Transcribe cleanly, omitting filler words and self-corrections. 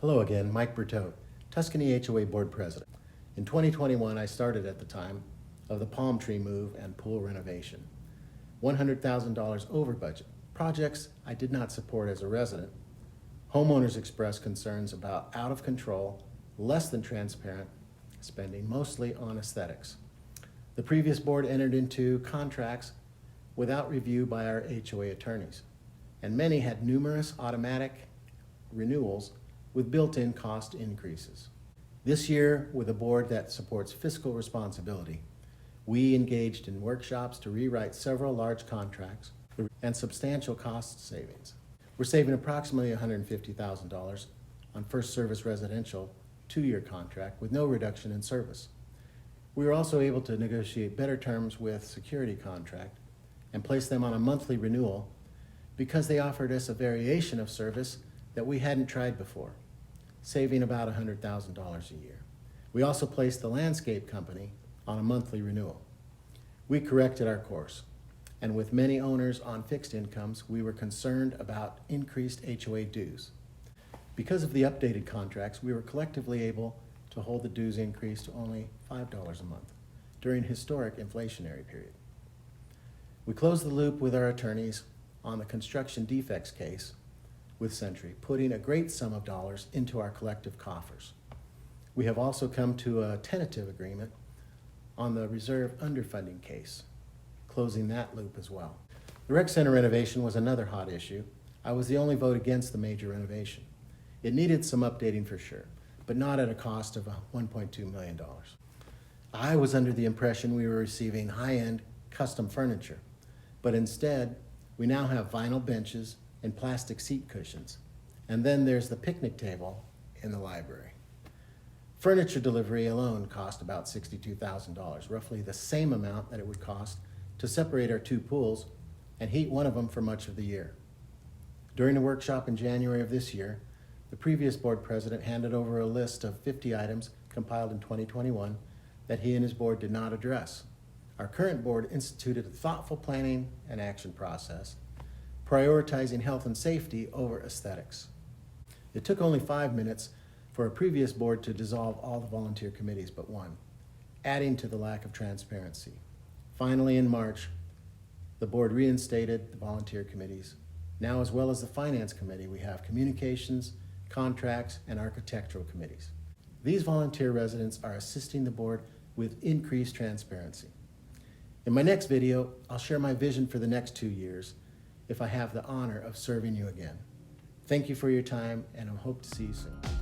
Hello again, Mike Berteaux, Tuscany HOA Board President. In 2021, I started at the time of the palm tree move and pool renovation. $100,000 over budget. Projects I did not support as a resident. Homeowners expressed concerns about out of control, less than transparent spending, mostly on aesthetics. The previous board entered into contracts without review by our HOA attorneys, and many had numerous automatic renewals with built-in cost increases. This year, with a board that supports fiscal responsibility, we engaged in workshops to rewrite several large contracts and substantial cost savings. We're saving approximately $150,000 on first service residential 2-year contract with no reduction in service. We were also able to negotiate better terms with security contract and place them on a monthly renewal because they offered us a variation of service that we hadn't tried before, saving about $100,000 a year. We also placed the landscape company on a monthly renewal. We corrected our course, and with many owners on fixed incomes, we were concerned about increased HOA dues. Because of the updated contracts, we were collectively able to hold the dues increase to only $5 a month during a historic inflationary period. We closed the loop with our attorneys on the construction defects case with Century, putting a great sum of dollars into our collective coffers. We have also come to a tentative agreement on the reserve underfunding case, closing that loop as well. The rec center renovation was another hot issue. I was the only vote against the major renovation. It needed some updating for sure, but not at a cost of $1.2 million. I was under the impression we were receiving high-end custom furniture, but instead, we now have vinyl benches and plastic seat cushions. And then there's the picnic table in the library. Furniture delivery alone cost about $62,000, roughly the same amount that it would cost to separate our 2 pools and heat one of them for much of the year. During a workshop in January of this year, the previous board president handed over a list of 50 items compiled in 2021 that he and his board did not address. Our current board instituted a thoughtful planning and action process, prioritizing health and safety over aesthetics. It took only 5 minutes for a previous board to dissolve all the volunteer committees but one, adding to the lack of transparency. Finally, in March, the board reinstated the volunteer committees. Now, as well as the finance committee, we have communications, contracts, and architectural committees. These volunteer residents are assisting the board with increased transparency. In my next video, I'll share my vision for the next 2 years if I have the honor of serving you again. Thank you for your time, and I hope to see you soon.